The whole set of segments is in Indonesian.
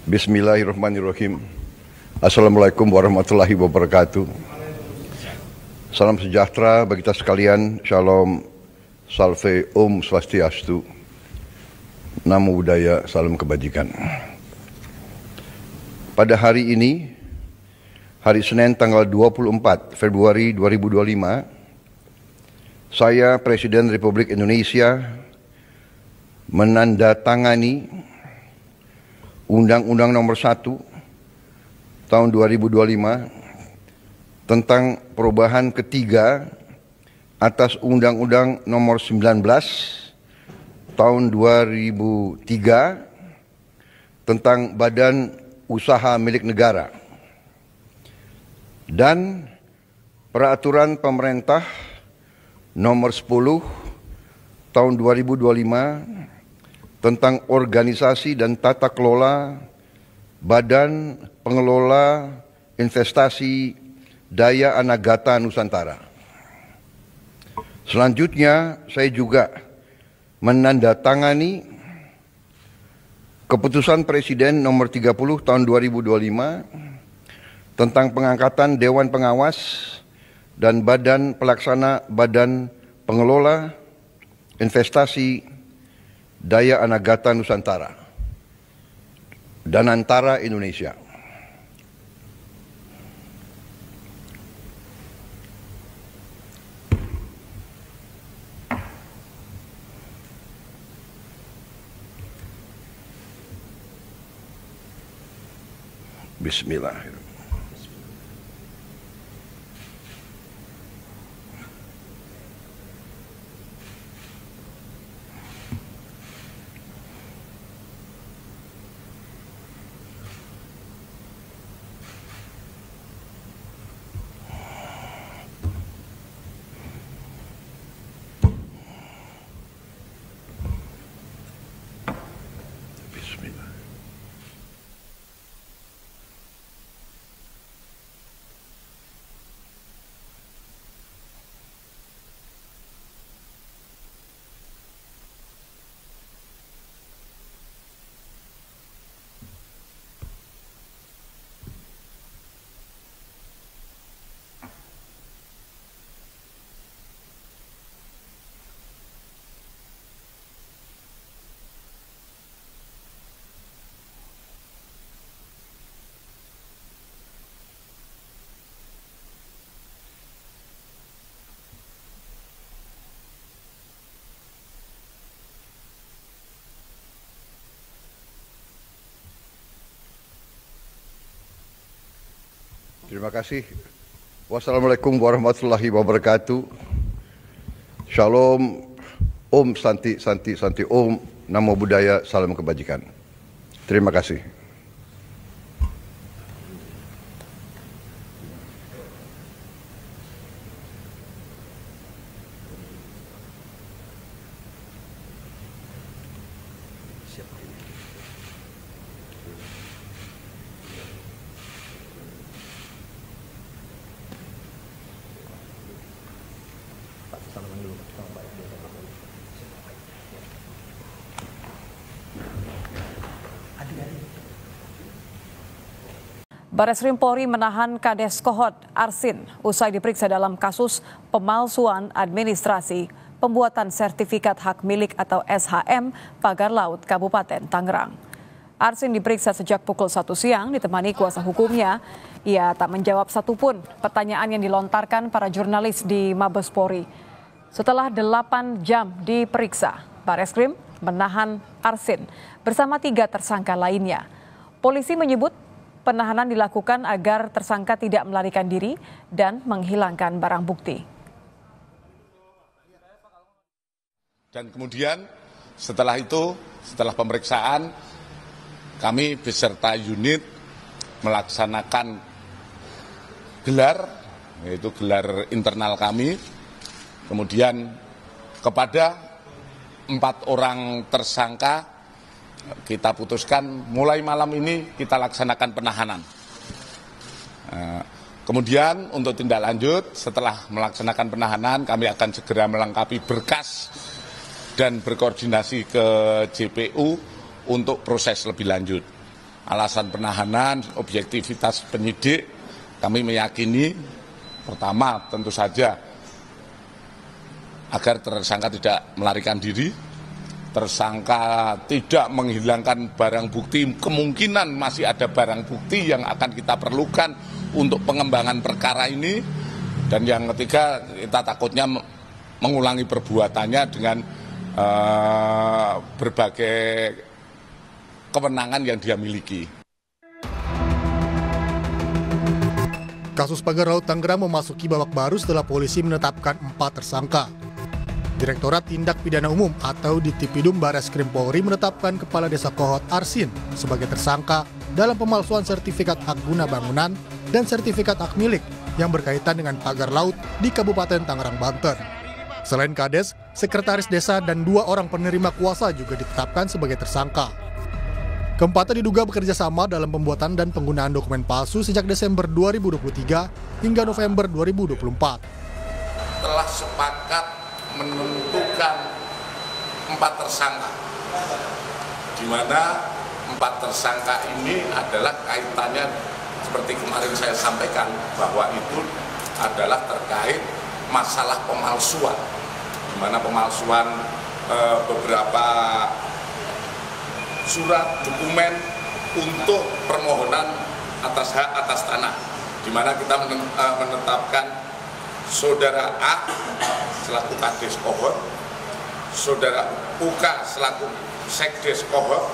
Bismillahirrahmanirrahim. Assalamualaikum warahmatullahi wabarakatuh. Salam sejahtera bagi kita sekalian. Shalom, salve, om swastiastu. Namo Buddhaya, salam kebajikan. Pada hari ini, hari Senin tanggal 24 Februari 2025, saya Presiden Republik Indonesia menandatangani Undang-Undang Nomor 1 Tahun 2025 tentang perubahan ketiga atas Undang-Undang Nomor 19 Tahun 2003 tentang Badan Usaha Milik Negara dan Peraturan Pemerintah Nomor 10 Tahun 2025 tentang organisasi dan tata kelola Badan Pengelola Investasi Daya Anagata Nusantara. Selanjutnya, saya juga menandatangani Keputusan Presiden Nomor 30 Tahun 2025 tentang pengangkatan Dewan Pengawas dan Badan Pelaksana Badan Pengelola Investasi Daya Anagata Nusantara dan Antara Indonesia. Bismillahirrahmanirrahim. Terima kasih. Wassalamualaikum warahmatullahi wabarakatuh. Shalom, om santi, santi, santi, om, namo buddhaya, salam kebajikan. Terima kasih. Bareskrim Polri menahan Kades Kohot Arsin usai diperiksa dalam kasus pemalsuan administrasi pembuatan sertifikat hak milik atau SHM Pagar Laut Kabupaten Tangerang. Arsin diperiksa sejak pukul 1 siang ditemani kuasa hukumnya. Ia tak menjawab satupun pertanyaan yang dilontarkan para jurnalis di Mabes Polri. Setelah 8 jam diperiksa, Bareskrim menahan Arsin bersama 3 tersangka lainnya. Polisi menyebut penahanan dilakukan agar tersangka tidak melarikan diri dan menghilangkan barang bukti. Dan kemudian setelah itu, setelah pemeriksaan, kami beserta unit melaksanakan gelar, yaitu gelar internal kami. Kemudian kepada 4 orang tersangka kita putuskan mulai malam ini kita laksanakan penahanan. Kemudian untuk tindak lanjut setelah melaksanakan penahanan kami akan segera melengkapi berkas dan berkoordinasi ke JPU untuk proses lebih lanjut. alasan penahanan, objektivitas penyidik, kami meyakini pertama tentu saja agar tersangka tidak melarikan diri, tersangka tidak menghilangkan barang bukti, kemungkinan masih ada barang bukti yang akan kita perlukan untuk pengembangan perkara ini, dan yang ketiga kita takutnya mengulangi perbuatannya dengan berbagai kewenangan yang dia miliki. Kasus pagar laut Tangerang memasuki babak baru setelah polisi menetapkan 4 tersangka. Direktorat Tindak Pidana Umum atau Ditipidum Bareskrim Polri menetapkan Kepala Desa Kohot Arsin sebagai tersangka dalam pemalsuan sertifikat hak guna bangunan dan sertifikat hak milik yang berkaitan dengan pagar laut di Kabupaten Tangerang, Banten. Selain Kades, Sekretaris Desa dan 2 orang penerima kuasa juga ditetapkan sebagai tersangka. Keempatnya diduga bekerja sama dalam pembuatan dan penggunaan dokumen palsu sejak Desember 2023 hingga November 2024. Telah sepakat menentukan 4 tersangka, di mana 4 tersangka ini adalah kaitannya seperti kemarin saya sampaikan bahwa itu adalah terkait masalah pemalsuan, di mana pemalsuan beberapa surat dokumen untuk permohonan atas hak atas tanah, di mana kita menetapkan Saudara A selaku Kades Kohot, Saudara UK selaku Sekdes Kohot,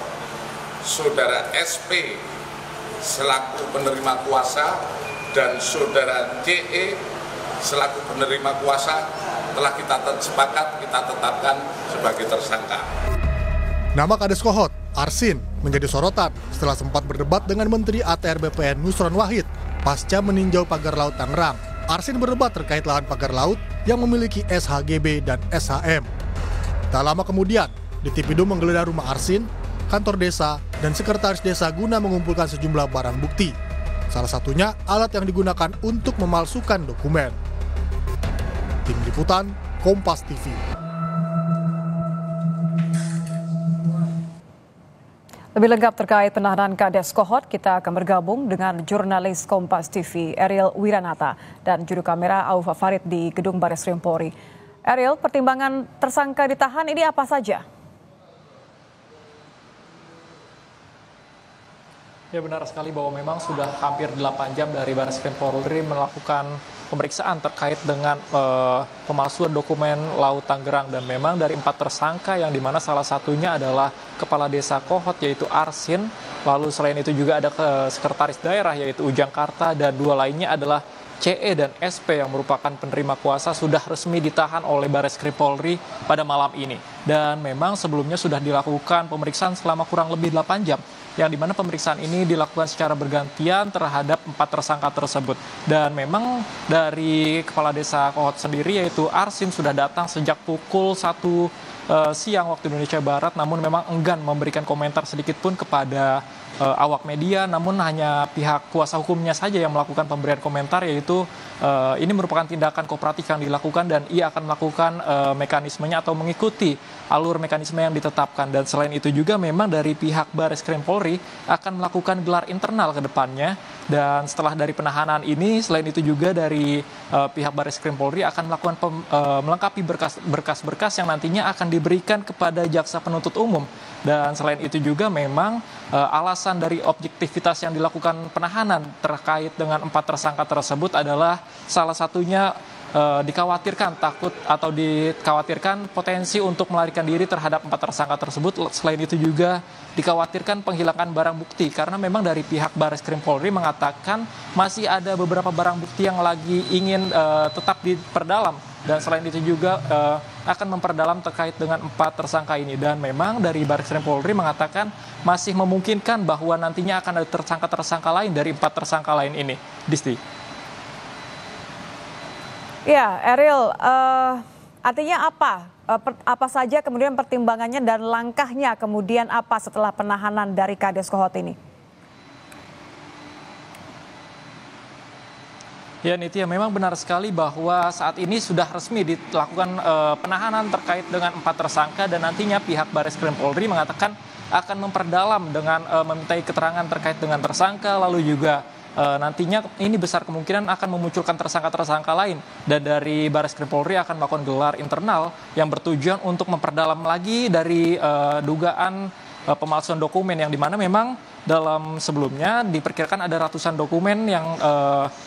Saudara SP selaku penerima kuasa, dan Saudara CE selaku penerima kuasa telah kita sepakat kita tetapkan sebagai tersangka. Nama Kades Kohot, Arsin, menjadi sorotan setelah sempat berdebat dengan Menteri ATR BPN Nusron Wahid pasca meninjau pagar laut Tangerang. Arsin berdebat terkait lahan pagar laut yang memiliki SHGB dan SHM. Tak lama kemudian, Ditipidum menggeledah rumah Arsin, kantor desa, dan sekretaris desa guna mengumpulkan sejumlah barang bukti. Salah satunya alat yang digunakan untuk memalsukan dokumen. Tim Liputan, Kompas TV. Lebih lengkap terkait penahanan Kades Kohot, kita akan bergabung dengan jurnalis Kompas TV Ariel Wiranata dan juru kamera Aufa Farid di Gedung Bareskrim Polri. Ariel, pertimbangan tersangka ditahan ini apa saja? Ya, benar sekali bahwa memang sudah hampir 8 jam dari Bareskrim Polri melakukan pemeriksaan terkait dengan pemalsuan dokumen Laut Tangerang, dan memang dari 4 tersangka yang dimana salah satunya adalah Kepala Desa Kohot yaitu Arsin, lalu selain itu juga ada sekretaris daerah yaitu Ujang Karta, dan 2 lainnya adalah CE dan SP yang merupakan penerima kuasa sudah resmi ditahan oleh Bareskrim Polri pada malam ini. Dan memang sebelumnya sudah dilakukan pemeriksaan selama kurang lebih 8 jam. Yang dimana pemeriksaan ini dilakukan secara bergantian terhadap 4 tersangka tersebut. Dan memang dari Kepala Desa Kohot sendiri yaitu Arsin sudah datang sejak pukul 1 siang waktu Indonesia Barat, namun memang enggan memberikan komentar sedikit pun kepada awak media, namun hanya pihak kuasa hukumnya saja yang melakukan pemberian komentar, yaitu ini merupakan tindakan kooperatif yang dilakukan dan ia akan melakukan mekanismenya atau mengikuti alur mekanisme yang ditetapkan. Dan selain itu juga memang dari pihak Bareskrim Polri akan melakukan gelar internal ke depannya, dan setelah dari penahanan ini selain itu juga dari pihak Bareskrim Polri akan melakukan melengkapi berkas-berkas yang nantinya akan diberikan kepada jaksa penuntut umum. Dan selain itu juga memang alasan dari objektivitas yang dilakukan penahanan terkait dengan 4 tersangka tersebut adalah salah satunya dikhawatirkan dikhawatirkan potensi untuk melarikan diri terhadap 4 tersangka tersebut. Selain itu juga dikhawatirkan penghilangan barang bukti, karena memang dari pihak Bareskrim Polri mengatakan masih ada beberapa barang bukti yang lagi ingin tetap diperdalam. Dan selain itu juga akan memperdalam terkait dengan 4 tersangka ini. Dan memang dari Bareskrim Polri mengatakan masih memungkinkan bahwa nantinya akan ada tersangka-tersangka lain dari 4 tersangka lain ini. Disti. Ya, Ariel, artinya apa? Apa saja kemudian pertimbangannya dan langkahnya kemudian apa setelah penahanan dari Kades Kohot ini? Ya, Nitya, memang benar sekali bahwa saat ini sudah resmi dilakukan penahanan terkait dengan 4 tersangka, dan nantinya pihak Bareskrim Polri mengatakan akan memperdalam dengan memintai keterangan terkait dengan tersangka, lalu juga nantinya ini besar kemungkinan akan memunculkan tersangka-tersangka lain, dan dari Barreskrim Polri akan melakukan gelar internal yang bertujuan untuk memperdalam lagi dari dugaan pemalsuan dokumen, yang dimana memang dalam sebelumnya diperkirakan ada ratusan dokumen yang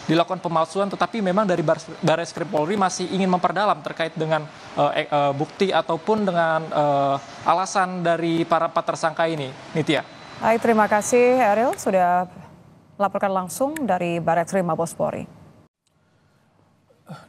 dilakukan pemalsuan, tetapi memang dari Barreskrim Polri masih ingin memperdalam terkait dengan bukti ataupun dengan alasan dari para 4 tersangka ini. Nitya. Baik, terima kasih Eril sudah laporkan langsung dari Barreskrim Mabes Polri.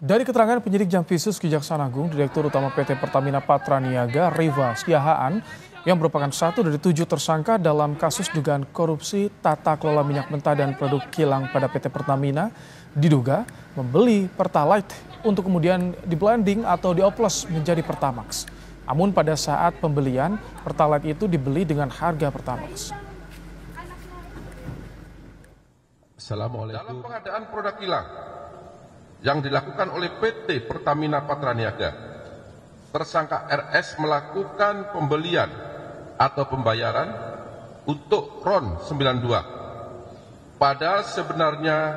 Dari keterangan penyidik Jampisus Kejaksaan Agung, Direktur Utama PT Pertamina Patraniaga, Riva Siahaan, yang merupakan satu dari 7 tersangka dalam kasus dugaan korupsi tata kelola minyak mentah dan produk kilang pada PT Pertamina, diduga membeli Pertalite untuk kemudian di-blending atau dioplos menjadi Pertamax. Namun pada saat pembelian, Pertalite itu dibeli dengan harga Pertamax. Dalam pengadaan produk kilang yang dilakukan oleh PT Pertamina Patraniaga, tersangka RS melakukan pembelian atau pembayaran untuk RON 92. Padahal sebenarnya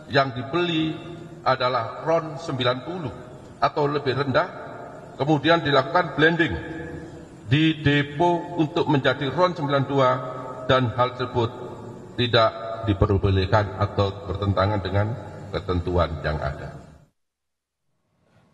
yang dibeli adalah RON 90 atau lebih rendah, kemudian dilakukan blending di depo untuk menjadi RON 92, dan hal tersebut tidak diperbolehkan atau bertentangan dengan ketentuan yang ada.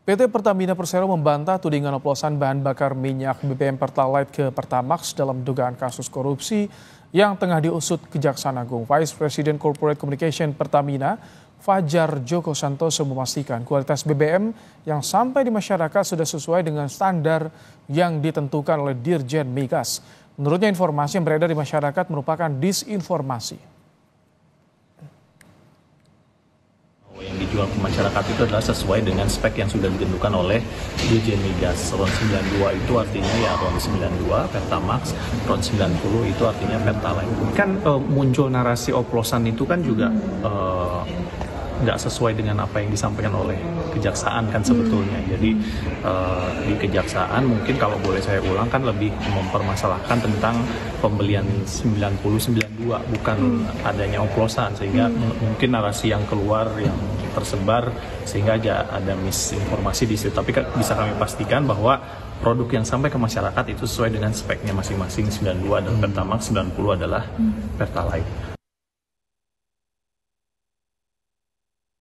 PT Pertamina Persero membantah tudingan oplosan bahan bakar minyak BBM Pertalite ke Pertamax dalam dugaan kasus korupsi yang tengah diusut Kejaksaan Agung. Vice President Corporate Communication Pertamina, Fajar Joko Santoso, memastikan kualitas BBM yang sampai di masyarakat sudah sesuai dengan standar yang ditentukan oleh Dirjen Migas. Menurutnya, informasi yang beredar di masyarakat merupakan disinformasi. Yang dijual ke masyarakat itu adalah sesuai dengan spek yang sudah ditentukan oleh Dirjen Migas. RON 92 itu artinya ya RON 92, Pertamax, RON 90 itu artinya Pertalite. Kan muncul narasi oplosan itu kan juga nggak sesuai dengan apa yang disampaikan oleh kejaksaan kan sebetulnya. Jadi di kejaksaan mungkin kalau boleh saya ulang kan lebih mempermasalahkan tentang pembelian 90-92 bukan adanya oplosan, sehingga mungkin narasi yang keluar yang tersebar sehingga ada misinformasi di situ. Tapi bisa kami pastikan bahwa produk yang sampai ke masyarakat itu sesuai dengan speknya masing-masing. 92 dan Pertamax, 90 adalah Pertalite.